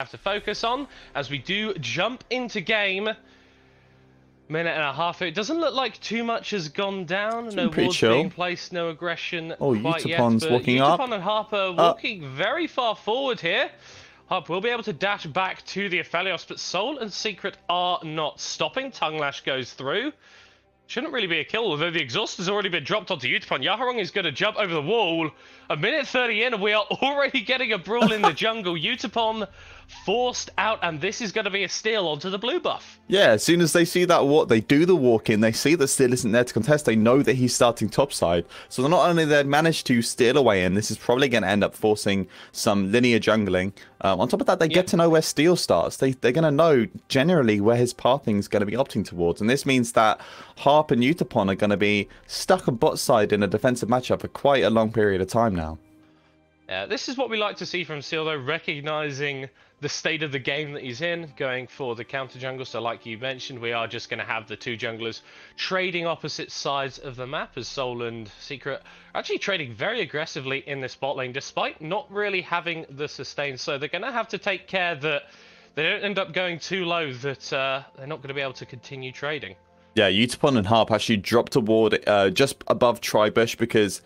have to focus on as we do jump into game. Minute and a half. It doesn't look like too much has gone down. No wards being placed, no aggression quite yet. But walking up. Utapon and Harper walking very far forward here. Harper will be able to dash back to the Aphelios, but Soul and Secret are not stopping. Tongue Lash goes through. Shouldn't really be a kill, although the exhaust has already been dropped onto Utapon. Yaharong is going to jump over the wall. A minute 30 in, and we are already getting a brawl in the jungle. Utapon forced out, and this is going to be a steal onto the blue buff. Yeah, as soon as they see that walk, they do the walk in. They see that Steal isn't there to contest. They know that he's starting topside. So not only they managed to steal away, and this is probably going to end up forcing some linear jungling. On top of that, they get to know where Steal starts. They're going to know generally where his pathing is going to be opting towards. And this means that Harp and Utapon are going to be stuck on bot side in a defensive matchup for quite a long period of time now. This is what we like to see from Steal, though, recognizing the state of the game that he's in, going for the counter jungle. So like you mentioned, we are just going to have the two junglers trading opposite sides of the map, as Soul and Secret are actually trading very aggressively in this bot lane, despite not really having the sustain. So they're going to have to take care that they don't end up going too low, that they're not going to be able to continue trading. Yeah, Utapon and Harp actually dropped a ward just above Tribush, because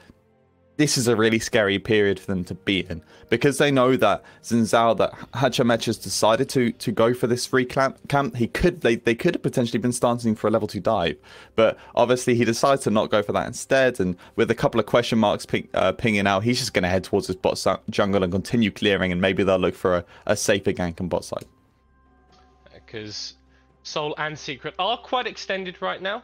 this is a really scary period for them to be in, because they know that Zinzao, that Hachamech has decided to go for this free camp. They could have potentially been starting for a level 2 dive, but obviously he decides to not go for that instead. And with a couple of question marks pinging out, he's just going to head towards his bot jungle and continue clearing, and maybe they'll look for a safer gank on bot side. Because Soul and Secret are quite extended right now.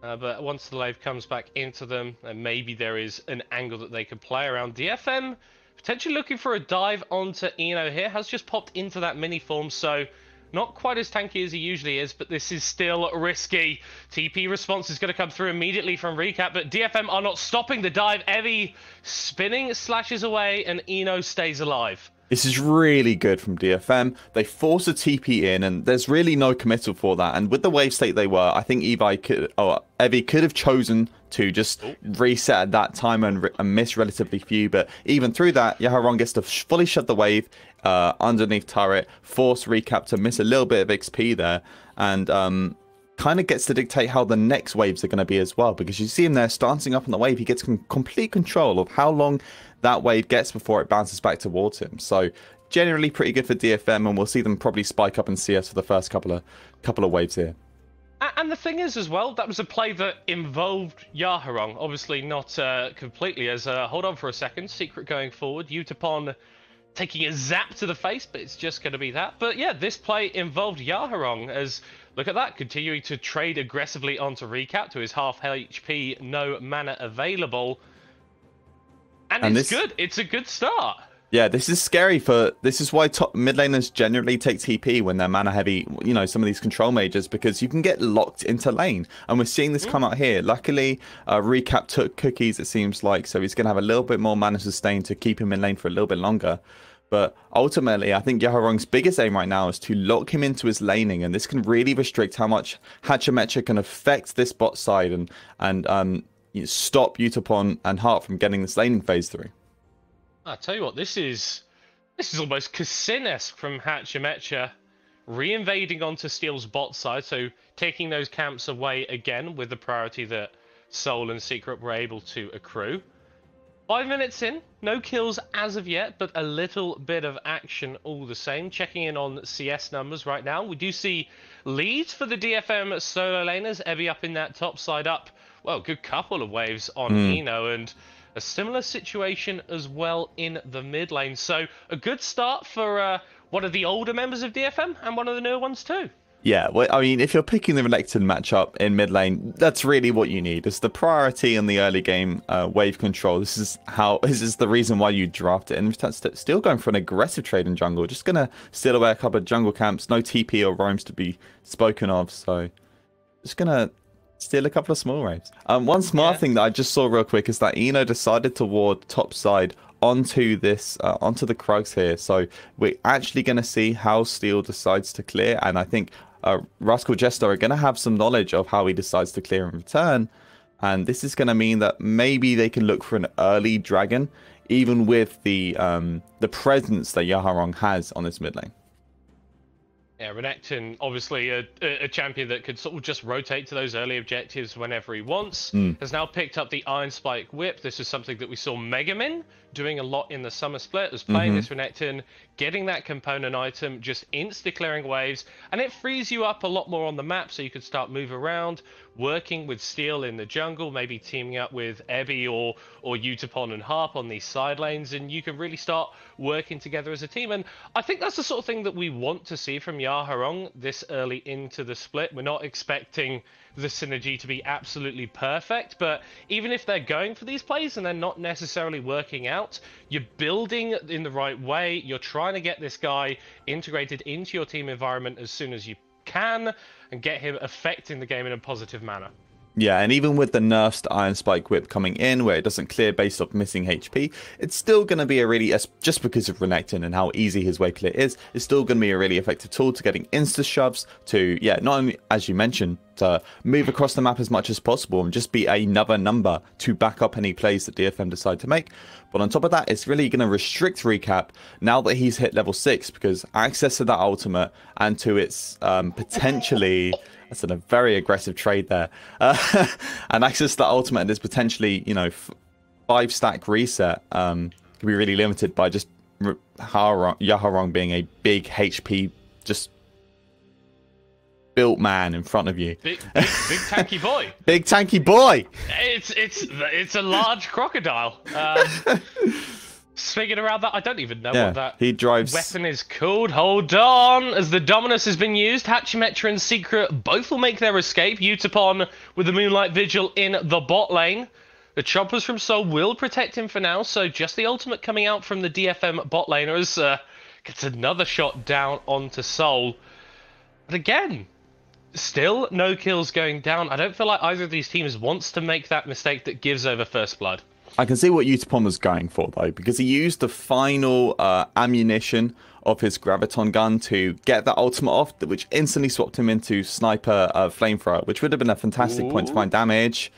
But once the wave comes back into them, maybe there is an angle that they could play around. DFM potentially looking for a dive onto Eno here. Has just popped into that mini form, so not quite as tanky as he usually is, but this is still risky. TP response is going to come through immediately from Recap, but DFM are not stopping the dive. Evie spinning, slashes away, and Eno stays alive. This is really good from DFM. They force a TP in, and there's really no committal for that. And with the wave state they were, I think Evie could have chosen to just reset at that time and miss relatively few. But even through that, Yaharong gets to fully shut the wave underneath turret, force Recap to miss a little bit of XP there, and kind of gets to dictate how the next waves are going to be as well. Because you see him there starting up on the wave, he gets complete control of how long that wave gets before it bounces back towards him. So generally pretty good for DFM, and we'll see them probably spike up in CS for the first couple of waves here. And the thing is as well, that was a play that involved Yaharong. Obviously not completely, as hold on for a second, Secret going forward, Utapon taking a zap to the face, but it's just going to be that. But yeah, this play involved Yaharong, as look at that, continuing to trade aggressively onto Recap to his half HP, no mana available. And it's good. It's a good start. Yeah, this is scary this is why top mid laners generally take TP when they're mana heavy, you know, some of these control mages, because you can get locked into lane. And we're seeing this come out here. Luckily, Recap took cookies, it seems like, so he's going to have a little bit more mana sustain to keep him in lane for a little bit longer. But ultimately, I think Yaharong's biggest aim right now is to lock him into his laning, and this can really restrict how much Hachamecha can affect this bot side and stop Utapon and Hart from getting this laning phase through. I tell you what, this is almost Kassin-esque from Hachamecha, reinvading onto Steel's bot side, so taking those camps away again with the priority that Soul and Secret were able to accrue. 5 minutes in, no kills as of yet, but a little bit of action all the same. Checking in on CS numbers right now, we do see leads for the DFM solo laners. Evie up in that top side up. Well, good couple of waves on Eno, and a similar situation as well in the mid lane. So a good start for one of the older members of DFM and one of the newer ones too. Yeah, well, I mean, if you're picking the Renekton matchup in mid lane, that's really what you need. It's the priority in the early game wave control. This is the reason why you draft it. And still going for an aggressive trade in jungle. Just going to steal away a couple of jungle camps. No TP or roams to be spoken of. So just going to steal a couple of small waves. One smart thing that I just saw real quick is that Eno decided to ward top side onto this onto the Krugs here. So we're actually going to see how Steel decides to clear, and I think Rascal Jester are going to have some knowledge of how he decides to clear in return, and this is going to mean that maybe they can look for an early dragon, even with the presence that Yaharong has on this mid lane. Yeah, Renekton, obviously a champion that could sort of just rotate to those early objectives whenever he wants, has now picked up the Iron Spike Whip. This is something that we saw Megamin doing a lot in the summer split, was playing this Renekton, getting that component item, just insta-clearing waves, and it frees you up a lot more on the map, so you can start move around, working with Steel in the jungle, maybe teaming up with Ebby or Utapon and Harp on these side lanes, and you can really start working together as a team. And I think that's the sort of thing that we want to see from Yaharong this early into the split. We're not expecting the synergy to be absolutely perfect, but even if they're going for these plays and they're not necessarily working out, you're building in the right way, you're trying to get this guy integrated into your team environment as soon as you can and get him affecting the game in a positive manner. Yeah, and even with the nerfs to Iron Spike Whip coming in, where it doesn't clear based off missing HP, it's still going to be a really, just because of Renekton and how easy his wave clear is, it's still going to be a really effective tool to getting insta-shoves, to, yeah, not only, as you mentioned, to move across the map as much as possible and just be another number to back up any plays that DFM decide to make. But on top of that, it's really going to restrict Recap now that he's hit level 6, because access to that ultimate and to its potentially... That's a very aggressive trade there. And access to the ultimate and this potentially, you know, 5-stack reset can be really limited by just Yaharong being a big HP, just built man in front of you. Big tanky boy. Big tanky boy. It's a large crocodile. Swinging around that, I don't even know what that he drives weapon is called. Hold on, as the Dominus has been used, Hachimetra and Secret both will make their escape. Utapon with the Moonlight Vigil in the bot lane. The Choppers from Soul will protect him for now, so just the ultimate coming out from the DFM bot laners gets another shot down onto Soul. But again, still no kills going down. I don't feel like either of these teams wants to make that mistake that gives over first blood. I can see what Utapon was going for, though, because he used the final ammunition of his Graviton gun to get that ultimate off, which instantly swapped him into Sniper Flamethrower, which would have been a fantastic point to find damage.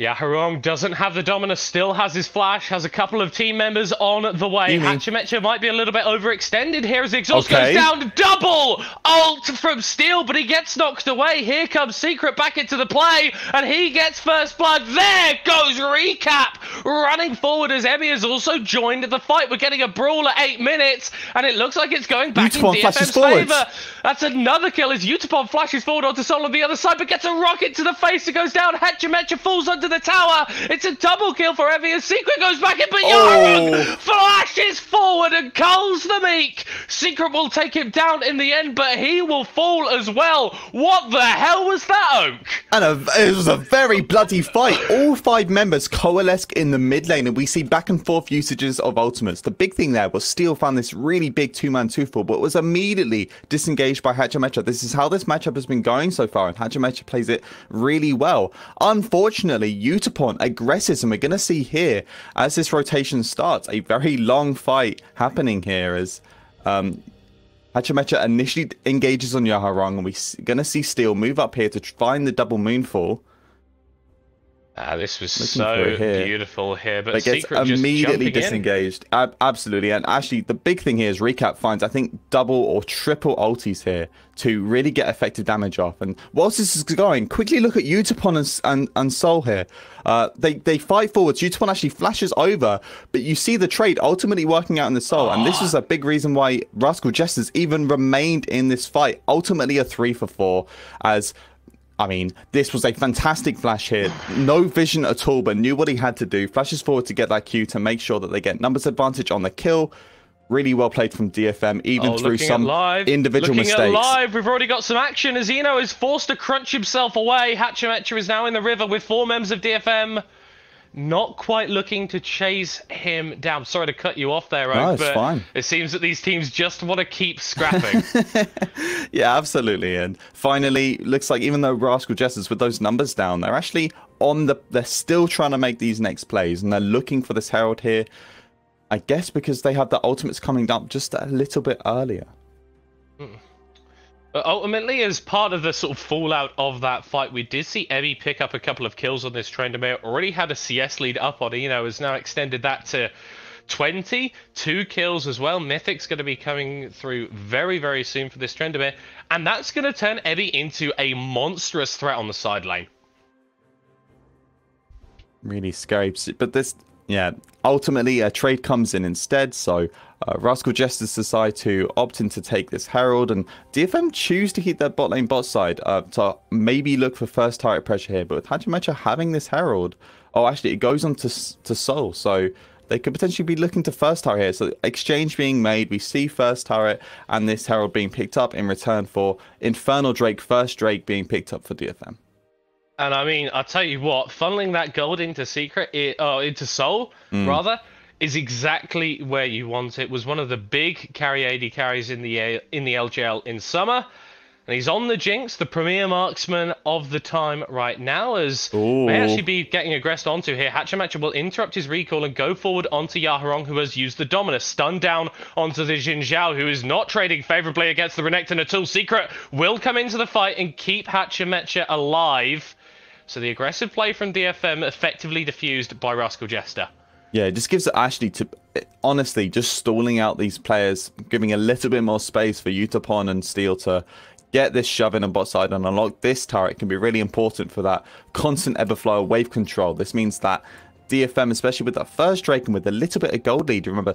Yaharong doesn't have the Dominus, still has his flash, has a couple of team members on the way. Hachimetra might be a little bit overextended here as the exhaust goes down. Double ult from Steel, but he gets knocked away. Here comes Secret back into the play, and he gets first blood. There goes Recap running forward as Emmy has also joined the fight. We're getting a brawl at 8 minutes, and it looks like it's going back in DFM's favour. That's another kill as Utapon flashes forward onto Soul on the other side, but gets a rocket to the face. It goes down. Hachimetra falls onto the tower. It's a double kill for Evie as Secret goes back in, but Yaharong flashes forward and culls the Meek. Secret will take him down in the end, but he will fall as well. What the hell was that, Oak? And it was a very bloody fight. All 5 members coalesce in the mid lane, and we see back and forth usages of ultimates. The big thing there was Steel found this really big 2-man 2-fall, but was immediately disengaged by Hachimetra. This is how this matchup has been going so far, and Hachimetra plays it really well. Unfortunately, Utapon aggresses, and we're going to see here, as this rotation starts, a very long fight happening here as Hachimetra initially engages on Yaharong, and we're going to see Steel move up here to find the double moonfall. This was so beautiful here, but gets Secret immediately just disengaged. Absolutely, and actually the big thing here is Recap finds, I think, double or triple ultis here to really get effective damage off. And whilst this is going, quickly look at Utapon and Soul here. They fight forwards. Utapon actually flashes over, but you see the trade ultimately working out in the Soul. And this was a big reason why Rascal Jesters even remained in this fight. Ultimately a 3-for-4 as... I mean, this was a fantastic flash here. No vision at all, but knew what he had to do. Flashes forward to get that Q to make sure that they get numbers advantage on the kill. Really well played from DFM, even through some individual mistakes. We've already got some action as Eno is forced to crunch himself away. Hachimetra is now in the river with 4 members of DFM. Not quite looking to chase him down. Sorry to cut you off there, Oak, no, it's but fine. It seems that these teams just want to keep scrapping. Yeah, absolutely. And finally, looks like even though Rascal Jesters with those numbers down, they're actually on they're still trying to make these next plays, and they're looking for this Herald here. I guess because they have the ultimates coming up just a little bit earlier. But ultimately, as part of the sort of fallout of that fight, we did see Emmy pick up a couple of kills on this Tryndamere. Already had a CS lead up on Eno, has now extended that to 20, 2 kills as well. Mythic's going to be coming through very, very soon for this Tryndamere, and that's going to turn Ebby into a monstrous threat on the side lane. Really scary, but this, yeah, ultimately a trade comes in instead, so Rascal Jesters decide to opt in to take this Herald, and DFM choose to keep their bot lane bot side to maybe look for first turret pressure here, but with HachiMecha having this Herald, oh, actually it goes on to Soul, so they could potentially be looking to first turret here. So exchange being made, we see first turret and this Herald being picked up in return for Infernal Drake, first Drake being picked up for DFM. And I mean, I'll tell you what, funneling that gold into into Soul, rather, is exactly where you want it. Was one of the big carry AD carries in the LJL in summer. And he's on the Jinx, the premier marksman of the time right now, as may actually be getting aggressed onto here. HachiMecha will interrupt his recall and go forward onto Yaharong, who has used the Dominus. Stun down onto the Xin Zhao, who is not trading favorably against the Renekton at all. Secret will come into the fight and keep HachiMecha alive. So the aggressive play from DFM effectively diffused by Rascal Jester. Yeah, it just gives it Ashley to, honestly, just stalling out these players, giving a little bit more space for Utapon and Steel to get this shove in on bot side and unlock this turret can be really important for that constant Everflow wave control. This means that DFM, especially with that first Drake and with a little bit of gold lead, remember,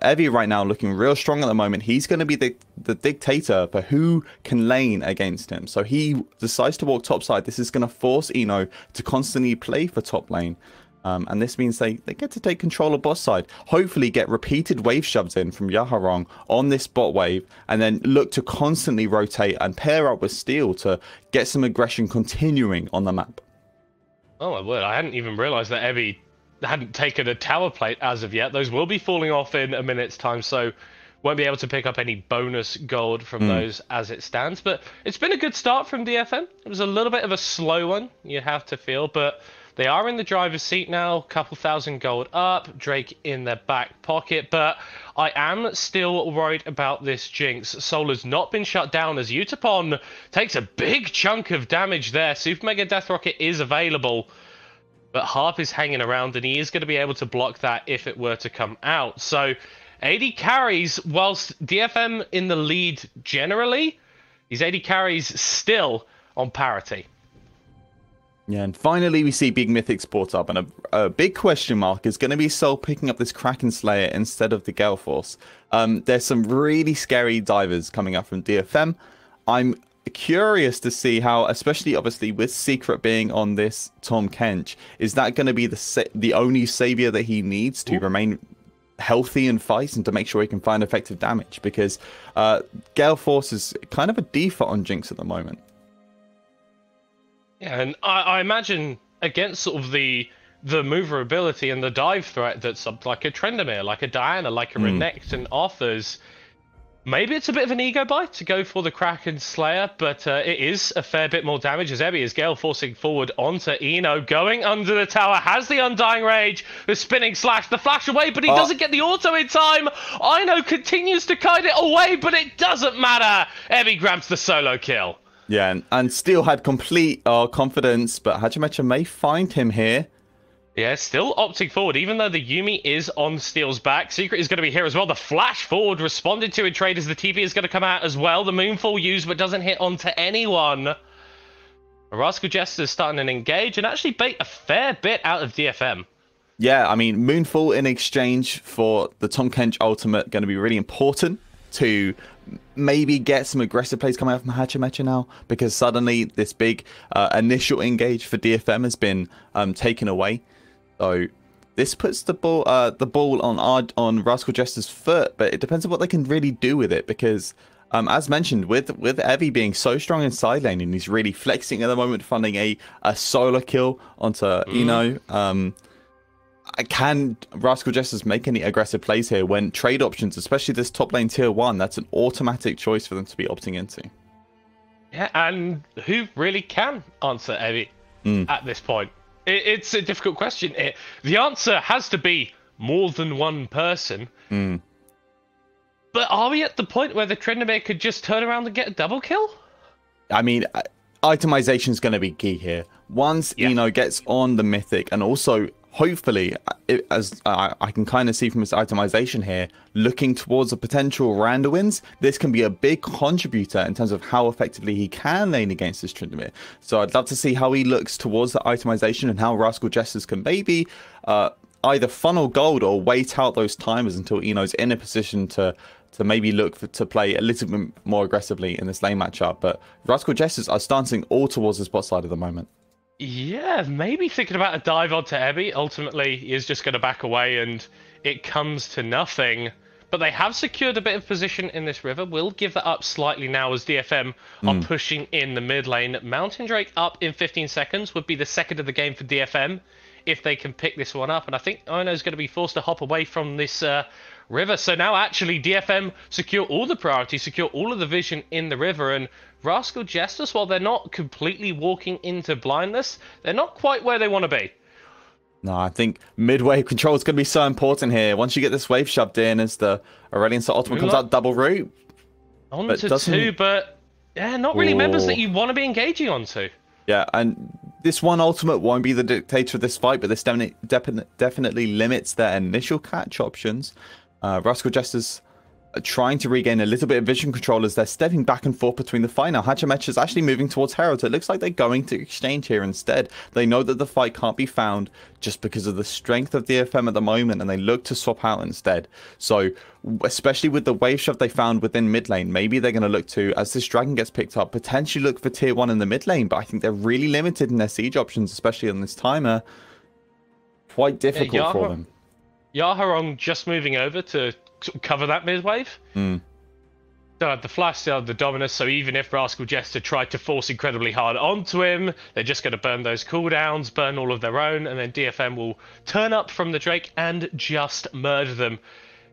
Evie right now looking real strong at the moment. He's going to be the dictator for who can lane against him. So he decides to walk topside. This is going to force Eno to constantly play for top lane. And this means they get to take control of bot side. Hopefully get repeated wave shoves in from Yaharong on this bot wave. And then look to constantly rotate and pair up with Steel to get some aggression continuing on the map. Oh my word, I hadn't even realised that Evie hadn't taken a tower plate as of yet. Those will be falling off in a minute's time, so won't be able to pick up any bonus gold from those as it stands. But it's been a good start from DFM. It was a little bit of a slow one, you have to feel, but they are in the driver's seat now, couple thousand gold up, Drake in their back pocket, but I am still worried about this Jinx. Soul has not been shut down as Utapon takes a big chunk of damage there. Super Mega Death Rocket is available, but Harp is hanging around and he is going to be able to block that if it were to come out. So AD carries, whilst DFM in the lead generally, his AD carries still on parity. Yeah, and finally we see Big Mythic sport up, and a big question mark is going to be Soul picking up this Kraken Slayer instead of the Gale Force. There's some really scary divers coming up from DFM. I'm curious to see how, especially obviously with Secret being on this Tom Kench, is that going to be the only savior that he needs to remain healthy and fight and to make sure he can find effective damage? Because Gale Force is kind of a default on Jinx at the moment. Yeah, and I imagine against sort of the moverability and the dive threat that something like a Tryndamere, like a Diana, like a Renekton offers, maybe it's a bit of an ego bite to go for the Kraken Slayer, but it is a fair bit more damage as Ebby is Gale forcing forward onto Eno, going under the tower, has the Undying Rage, the spinning slash, the flash away, but he doesn't get the auto in time. Eno continues to kite it away, but it doesn't matter. Ebby grabs the solo kill. Yeah, and Steel had complete confidence, but HachiMecha may find him here. Yeah, still opting forward, even though the Yuumi is on Steel's back. Secret is going to be here as well. The flash forward responded to in trade as the TP is going to come out as well. The Moonfall used, but doesn't hit onto anyone. Rascal Jester is starting to engage and actually bait a fair bit out of DFM. Yeah, I mean, Moonfall in exchange for the Tom Kench ultimate going to be really important to maybe get some aggressive plays coming out from HachiMecha now, because suddenly this big initial engage for DFM has been taken away. So this puts the ball on Rascal Jester's foot, but it depends on what they can really do with it, because as mentioned, with Evie being so strong in side lane and he's really flexing at the moment, funding a solo kill onto Eno. Can Rascal Jesters make any aggressive plays here when trade options, especially this top lane tier 1, that's an automatic choice for them to be opting into? Yeah, and who really can answer Evie at this point? It's a difficult question. The answer has to be more than one person. But are we at the point where the Tryndamere could just turn around and get a double kill? I mean, itemization is going to be key here. Once Eno gets on the Mythic, and also hopefully, as I can kind of see from this itemization here, looking towards a potential Randa wins, this can be a big contributor in terms of how effectively he can lane against this Tryndamere. So I'd love to see how he looks towards the itemization and how Rascal Jesters can maybe either funnel gold or wait out those timers until Eno's in a position to maybe look to play a little bit more aggressively in this lane matchup. But Rascal Jesters are starting all towards the bot side at the moment. Yeah, maybe thinking about a dive onto Ebby. Ultimately, he is just going to back away and it comes to nothing. But they have secured a bit of position in this river. We'll give that up slightly now as DFM are pushing in the mid lane. Mountain Drake up in 15 seconds would be the second of the game for DFM if they can pick this one up. And I think Ino's going to be forced to hop away from this river. So now actually DFM secure all the priority, secure all of the vision in the river. And Rascal Jesters, while they're not completely walking into blindness, they're not quite where they want to be. No, I think mid-wave control is going to be so important here. Once you get this wave shoved in as the Aurelion ultimate comes out double root. On to two, but yeah, not really members that you want to be engaging onto. Yeah, and this one ultimate won't be the dictator of this fight, but this definitely limits their initial catch options. Rascal Jesters are trying to regain a little bit of vision control as they're stepping back and forth between the fight. Now, Hatchamech is actually moving towards Herald. It looks like they're going to exchange here instead. They know that the fight can't be found just because of the strength of DFM at the moment, and they look to swap out instead. So, especially with the wave shove they found within mid lane, maybe they're going to look to, as this dragon gets picked up, potentially look for tier 1 in the mid lane. But I think they're really limited in their siege options, especially on this timer. Quite difficult for them. Yaharong just moving over to cover that mid wave. So the flash, the Dominus, so even if Rascal Jester tried to force incredibly hard onto him, they're just going to burn those cooldowns, burn all of their own, and then DFM will turn up from the Drake and just murder them.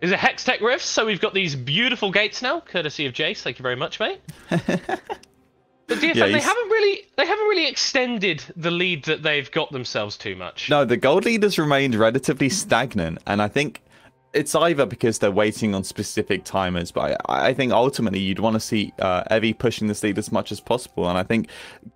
Is a Hextech Rift, so we've got these beautiful gates now, courtesy of Jace. Thank you very much, mate. But DFM, yeah, they haven't really extended the lead that they've got themselves too much. No, the gold lead has remained relatively stagnant, and I think it's either because they're waiting on specific timers, but I think ultimately you'd want to see Evie pushing this lead as much as possible, and I think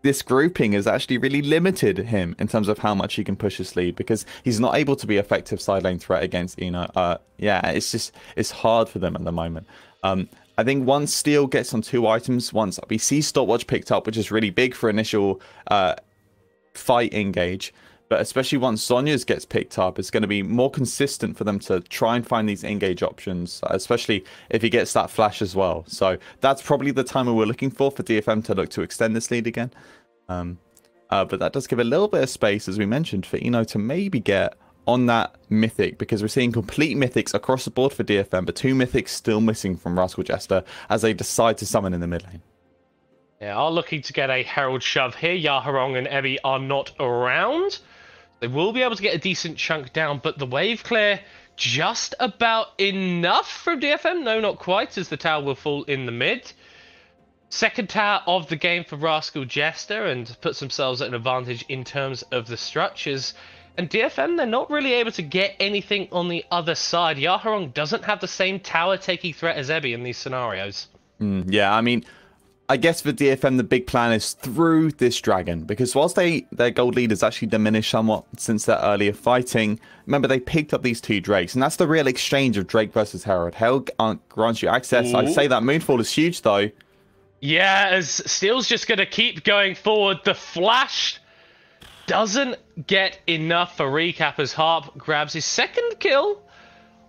this grouping has actually really limited him in terms of how much he can push his lead, because he's not able to be effective side lane threat against Eno. Yeah, it's hard for them at the moment. I think once Steel gets on 2 items, once we see Stopwatch picked up, which is really big for initial fight engage, but especially once Sonya's gets picked up, it's going to be more consistent for them to try and find these engage options, especially if he gets that flash as well. So that's probably the timer we're looking for DFM to look to extend this lead again. But that does give a little bit of space, as we mentioned, for Eno to maybe get on that mythic, because we're seeing complete mythics across the board for DFM, but 2 mythics still missing from Rascal Jester as they decide to summon in the mid lane. Yeah, are looking to get a Herald shove here. Yaharong and Ebby are not around. They will be able to get a decent chunk down, but the wave clear just about enough from DFM. No, not quite, as the tower will fall in the mid. Second tower of the game for Rascal Jester, and puts themselves at an advantage in terms of the structures. And DFM, they're not really able to get anything on the other side. Yaharong doesn't have the same tower-taking threat as Ebby in these scenarios. Yeah, I mean, I guess for DFM, the big plan is through this dragon, because whilst their gold lead has actually diminished somewhat since their earlier fighting, remember they picked up these 2 Drakes, and that's the real exchange of Drake versus Herald. Herald grants you access. Ooh. I'd say that Moonfall is huge, though. Yeah, as Steel's just going to keep going forward. The flash doesn't get enough for Recap as Harp grabs his second kill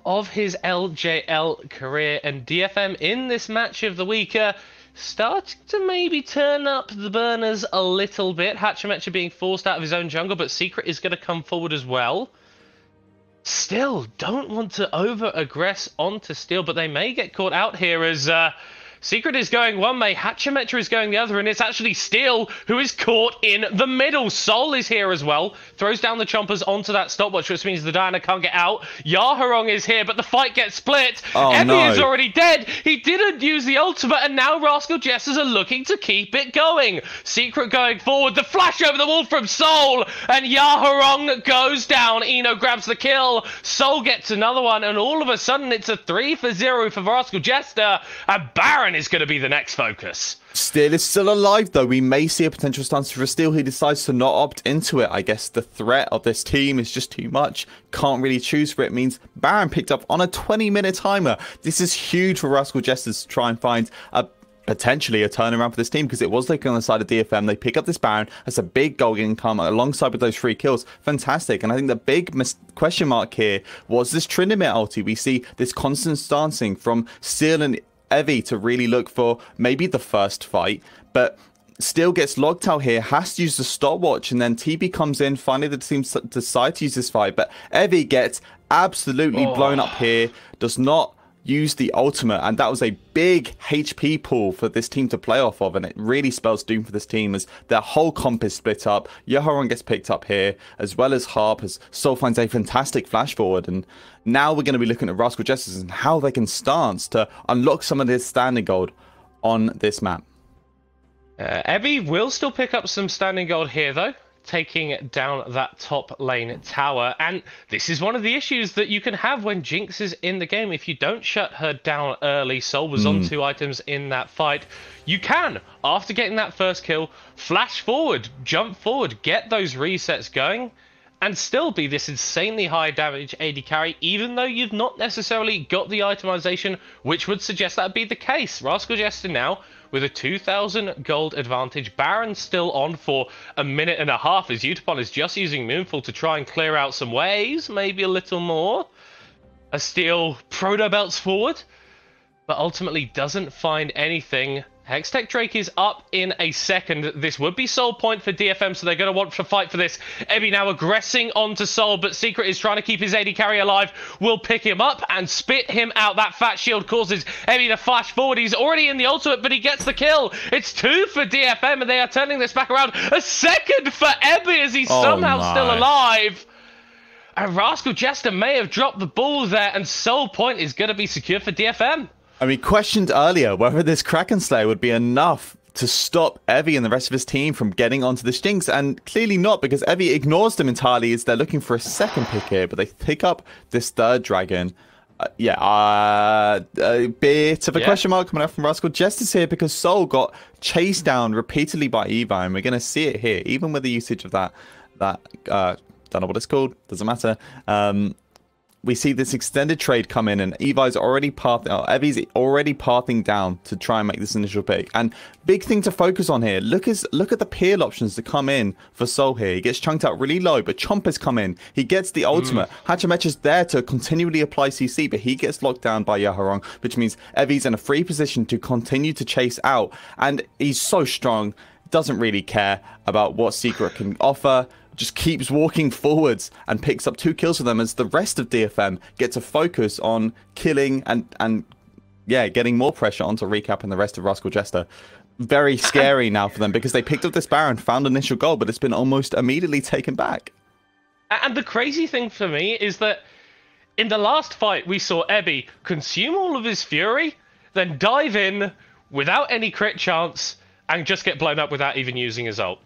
of his LJL career, and DFM in this match of the week starting to maybe turn up the burners a little bit. Hatchametcha being forced out of his own jungle, but Secret is going to come forward as well. Still don't want to over-aggress onto Steel, but they may get caught out here as Secret is going one way, Hatchametcha is going the other, and it's actually Steel who is caught in the middle. Soul is here as well, throws down the chompers onto that stopwatch, which means the Diana can't get out. Yaharong is here, but the fight gets split. Emmy is already dead. He didn't use the ultimate, and now Rascal Jesters are looking to keep it going. Secret going forward, the flash over the wall from Soul, and Yaharong goes down. Eno grabs the kill, Soul gets another one, and all of a sudden it's a 3-0 for Rascal Jester. A Baron Baron is going to be the next focus. Steel is still alive, though. We may see a potential stance for Steel. He decides to not opt into it. I guess the threat of this team is just too much. Can't really choose for it. Means Baron picked up on a 20-minute timer. This is huge for Rascal Jesters to try and find potentially a turnaround for this team, because it was looking on the side of DFM. They pick up this Baron. That's a big goal income alongside with those 3 kills. Fantastic. And I think the big question mark here was this Tryndamere ulti. We see this constant stancing from Steel and Evie to really look for maybe the first fight, but Steel gets locked out here, has to use the stopwatch, and then TB comes in. Finally, the team decide to use this fight, but Evie gets absolutely blown up here, does not use the ultimate, and that was a big HP pool for this team to play off of, and it really spells doom for this team as their whole comp is split up. Yaharon gets picked up here, as well as Harp, as Soul finds a fantastic flash forward, and now we're going to be looking at Rascal Jesters and how they can stance to unlock some of this standing gold on this map. Evie will still pick up some standing gold here, though, taking down that top lane tower. And this is one of the issues that you can have when Jinx is in the game. If you don't shut her down early, Soul was on 2 items in that fight, you can, after getting that first kill, flash forward, jump forward, get those resets going, and still be this insanely high damage AD carry, even though you've not necessarily got the itemization, which would suggest that would be the case. Rascal Jester now with a 2,000 gold advantage. Baron still on for a minute and a half as Utapon is just using Moonfall to try and clear out some ways, maybe a little more. A Steel proto belts forward, but ultimately doesn't find anything. Hextech Drake is up in a second. This would be Soul point for DFM, so they're going to want to fight for this. Ebby now aggressing onto Soul, but Secret is trying to keep his AD carry alive. Will pick him up and spit him out. That fat shield causes Ebby to flash forward. He's already in the ultimate, but he gets the kill. It's 2 for DFM, and they are turning this back around. A second for Ebby as he's somehow still alive. And Rascal Jester may have dropped the ball there, and Soul point is going to be secure for DFM. I mean, questioned earlier whether this Kraken Slayer would be enough to stop Evie and the rest of his team from getting onto the Jinx, and clearly not, because Evie ignores them entirely as they're looking for a second pick here, but they pick up this third dragon. A bit of a question mark coming out from Rascal Jesters here, because Soul got chased down repeatedly by Eva, and we're going to see it here, even with the usage of that don't know what it's called, doesn't matter. We see this extended trade come in, and Evie's already pathing down to try and make this initial pick. And big thing to focus on here. Look at the peel options to come in for Soul here. He gets chunked out really low, but Chompers come in. He gets the ultimate. Hachimecha's there to continually apply CC, but he gets locked down by Yaharong, which means Evie's in a free position to continue to chase out. And he's so strong, doesn't really care about what Secret can offer. Just keeps walking forwards and picks up 2 kills for them, as the rest of DFM get to focus on killing and getting more pressure onto Recap and the rest of Rascal Jester. Very scary now for them, because they picked up this Baron, found initial goal, but it's been almost immediately taken back. And the crazy thing for me is that in the last fight, we saw Ebby consume all of his fury, then dive in without any crit chance and just get blown up without even using his ult.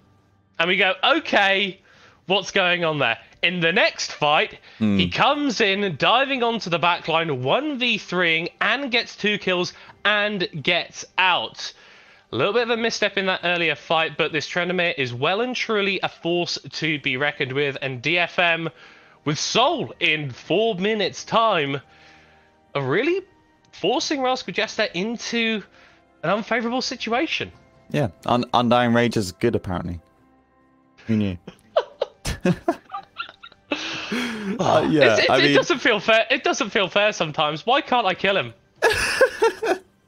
And we go, okay, what's going on there? In the next fight, he comes in, diving onto the backline, 1v3ing, and gets 2 kills and gets out. A little bit of a misstep in that earlier fight, but this Tryndamere is well and truly a force to be reckoned with, and DFM, with Soul in 4 minutes' time, are really forcing Rascal Jester into an unfavourable situation. Yeah, Undying Rage is good, apparently. Who knew? It doesn't feel fair. It doesn't feel fair sometimes. Why can't I kill him?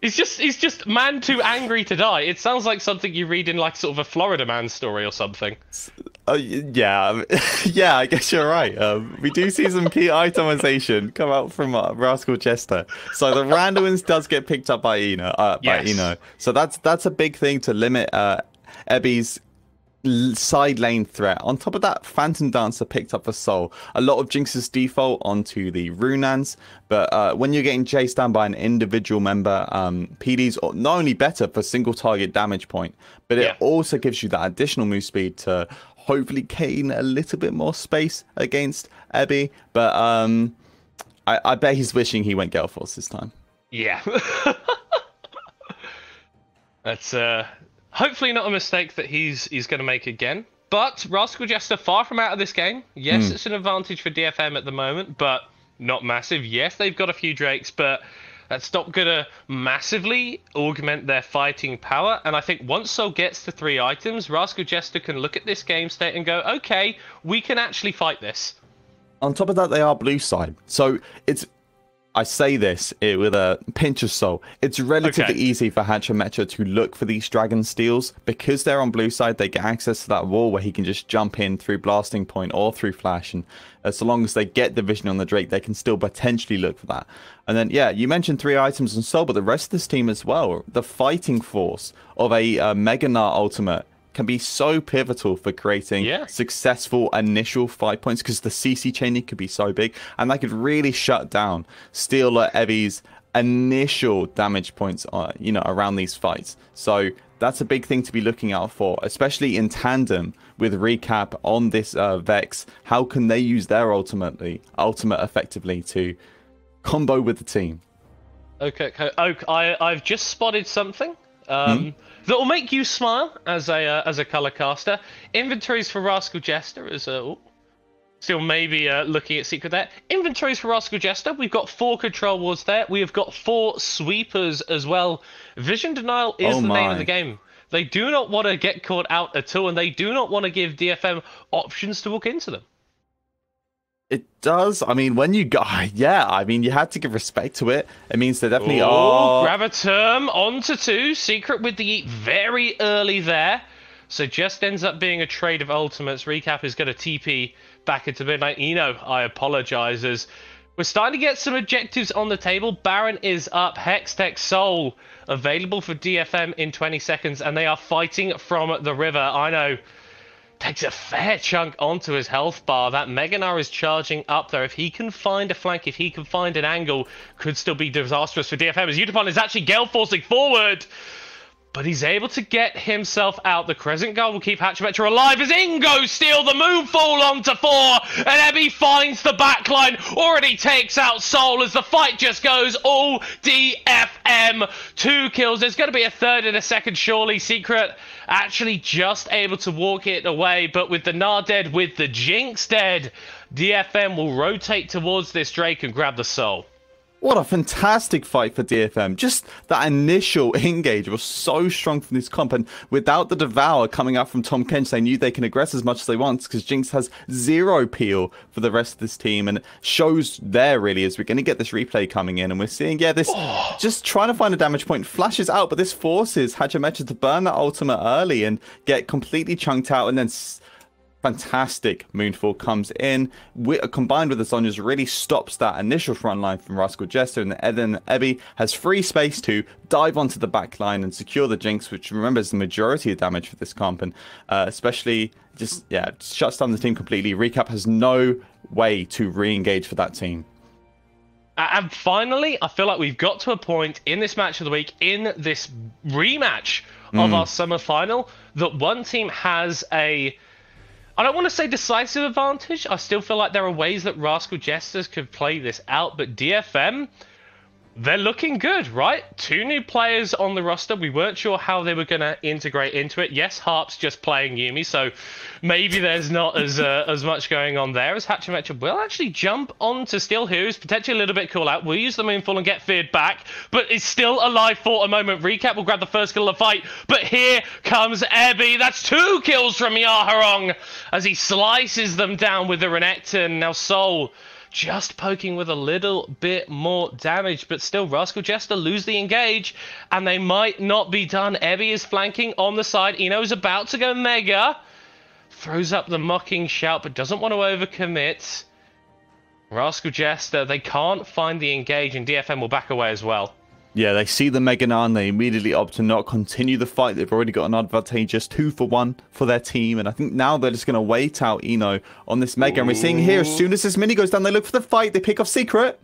He's just man too angry to die. It sounds like something you read in like sort of a Florida Man story or something. Yeah, I guess you're right. We do see some key itemization come out from Rascal Jester. So the randomness does get picked up by Eno. Eno. So that's a big thing to limit Ebby's side lane threat. On top of that, Phantom Dancer picked up for Soul. A lot of Jinx's default onto the Runans, but when you're getting chased down by an individual member, PD's not only better for single target damage point, but it also gives you that additional move speed to hopefully gain a little bit more space against Ebby. But I bet he's wishing he went Gale Force this time. Yeah. That's hopefully not a mistake that he's going to make again. But Rascal Jester far from out of this game. Yes, it's an advantage for DFM at the moment, but not massive. Yes, they've got a few Drakes, but that's not going to massively augment their fighting power. And I think once Sol gets to 3 items, Rascal Jester can look at this game state and go, okay, we can actually fight this. On top of that, they are blue side. So I say this with a pinch of salt. It's relatively easy for HachiMecha to look for these dragon steals. Because they're on blue side, they get access to that wall where he can just jump in through blasting point or through flash. And so long as they get the vision on the Drake, they can still potentially look for that. And then, yeah, you mentioned 3 items on Sol, but the rest of this team as well. The fighting force of a Mega Gnar ultimate can be so pivotal for creating successful initial fight points, because the CC chaining could be so big, and that could really shut down Steeler Evi's initial damage points, around these fights. So that's a big thing to be looking out for, especially in tandem with Recap on this Vex. How can they use their ultimate effectively to combo with the team? Okay, Oak, I've just spotted something. That will make you smile as a color caster. Inventories for Rascal Jester is still maybe looking at secret there. Inventories for Rascal Jester. We've got 4 control wards there. We have got 4 sweepers as well. Vision denial is the name of the game. They do not want to get caught out at all, and they do not want to give DFM options to walk into them. It does. I mean, when you got, you had to give respect to it. It means they definitely are. Grab a term onto 2. Secret with the eat very early there. So just ends up being a trade of ultimates. Recap is going to TP back into midnight. I apologize, as we're starting to get some objectives on the table. Baron is up. Hextech Soul available for DFM in 20 seconds, and they are fighting from the river. I know. Takes a fair chunk onto his health bar. That Mega Gnar is charging up there. If he can find a flank, if he can find an angle, could still be disastrous for DFM. As Utapon is actually gale forcing forward, but he's able to get himself out. The Crescent Guard will keep HachiMecha alive as Ingo steal the Moonfall onto 4, and Ebby finds the backline. Already takes out Soul as the fight just goes all DFM. 2 kills. There's going to be a third in a second, surely. Secret actually just able to walk it away, but with the Gnar dead, with the Jinx dead, DFM will rotate towards this Drake and grab the Soul. What a fantastic fight for DFM. Just that initial engage was so strong from this comp, and without the Devour coming out from Tom Kench, they knew they can aggress as much as they want, because Jinx has 0 peel for the rest of this team, and it shows there really as we're going to get this replay coming in, and we're seeing, this just trying to find a damage point, flashes out, but this forces HachiMecha to burn that ultimate early and get completely chunked out, and then fantastic Moonfall comes in, combined with the Sonya's, really stops that initial front line from Rascal Jester, and then Ebby has free space to dive onto the back line and secure the Jinx, which, remember, is the majority of damage for this comp, and especially just shuts down the team completely. Recap has no way to re-engage for that team. And finally, I feel like we've got to a point in this match of the week, in this rematch of our summer final, that one team has I don't want to say decisive advantage. I still feel like there are ways that Rascal Jesters could play this out, but DFM, they're looking good, right? 2 new players on the roster. We weren't sure how they were going to integrate into it. Yes, Harp's just playing Yuumi, so maybe there's not as much going on there, as HachiMecha will actually jump onto Steel, who's potentially a little bit cool out. We'll use the Moonfall and get feared back, but it's still alive for a moment. Recap will grab the first kill of the fight, but here comes Ebby. That's 2 kills from Yaharong as he slices them down with the Renekton. Now Soul just poking with a little bit more damage, but still Rascal Jester lose the engage, and they might not be done. Ebby is flanking on the side. Eno's about to go Mega. Throws up the mocking shout, but doesn't want to overcommit. Rascal Jester, they can't find the engage, and DFM will back away as well. Yeah, they see the Mega Gnar and they immediately opt to not continue the fight. They've already got an advantageous 2-for-1 for their team. And I think now they're just going to wait out Eno on this Mega. And we're seeing here, as soon as this mini goes down, they look for the fight. They pick off Secret.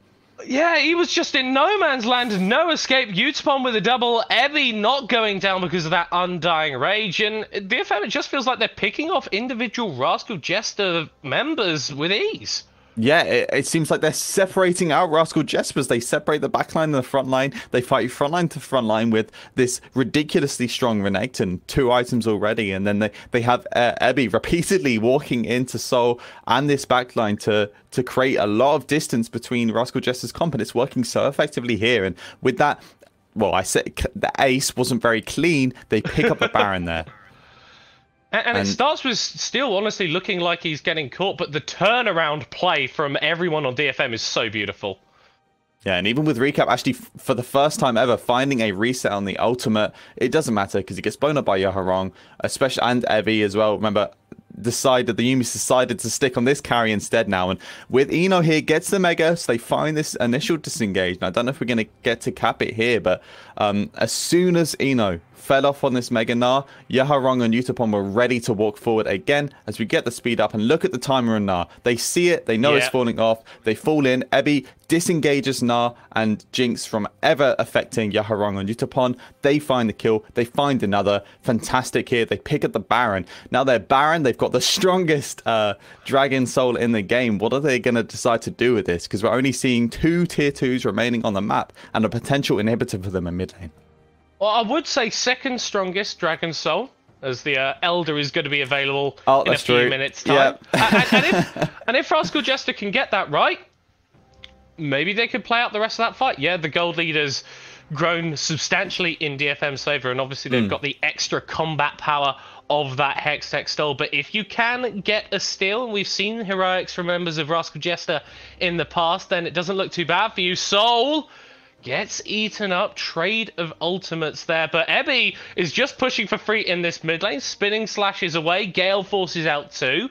Yeah, he was just in no man's land. No escape. Utapon with a double. Ebby not going down because of that Undying Rage. And DFM, it just feels like they're picking off individual Rascal Jester members with ease. Yeah, it seems like they're separating out Rascal Jespers. They separate the backline and the front line. They fight frontline to frontline with this ridiculously strong Renekton, 2 items already. And then they have Ebby repeatedly walking into Soul and this backline to create a lot of distance between Rascal Jester's comp. And it's working so effectively here. And with that, well, I said the ace wasn't very clean. They pick up the Baron there. And it starts with Steel honestly looking like he's getting caught, but the turnaround play from everyone on DFM is so beautiful. Yeah, and even with Recap, actually, for the first time ever, finding a reset on the ultimate, it doesn't matter because he gets blown up by Yaharong, especially, and Evie as well. Remember, the Yumis decided to stick on this carry instead now. And with Eno here, gets the Mega, so they find this initial disengage. And I don't know if we're going to get to cap it here, but as soon as Eno fell off on this Mega Gnar, Yaharong and Utapon were ready to walk forward again as we get the speed up. And look at the timer on Gnar. They see it, they know it's falling off, they fall in. Ebby disengages Gnar and Jinx from ever affecting Yaharong and Utapon. They find the kill, they find another. Fantastic here, they pick up the Baron. Now they're Baron, they've got the strongest Dragon Soul in the game. What are they going to decide to do with this? Because we're only seeing 2 tier 2s remaining on the map and a potential inhibitor for them in mid lane. Well, I would say second strongest Dragon Soul, as the Elder is going to be available in a few minutes' time. Yeah. and if Rascal Jester can get that right, maybe they could play out the rest of that fight. Yeah, the gold leader's grown substantially in DFM's favor, and obviously they've got the extra combat power of that Hextech stole. But if you can get a steal, and we've seen heroics from members of Rascal Jester in the past, then it doesn't look too bad for you. Soul gets eaten up. Trade of ultimates there. But Ebby is just pushing for free in this mid lane. Spinning slashes away. Gale forces out too.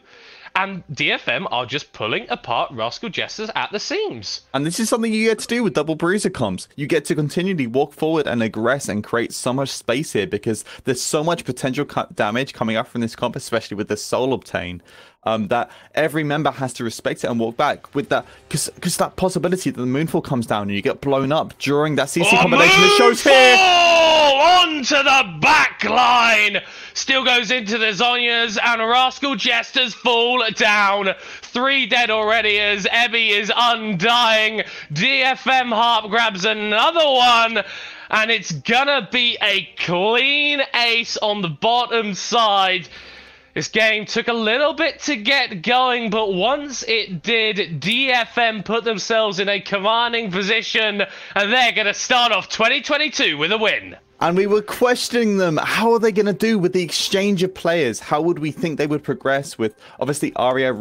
And DFM are just pulling apart Rascal Jesters at the seams. And this is something you get to do with double bruiser comps. You get to continually walk forward and aggress and create so much space here because there's so much potential damage coming up from this comp, especially with the soul obtained. That every member has to respect it and walk back with that, because that possibility that the Moonfall comes down and you get blown up during that CC combination. It shows here. Onto the back line. Still goes into the Zhonya's and Rascal Jesters fall down. 3 dead already as Ebby is undying. DFM Harp grabs another one. And it's gonna be a clean ace on the bottom side. This game took a little bit to get going, but once it did, DFM put themselves in a commanding position, and they're going to start off 2022 with a win. And we were questioning them. How are they going to do with the exchange of players? How would we think they would progress with, obviously, Arya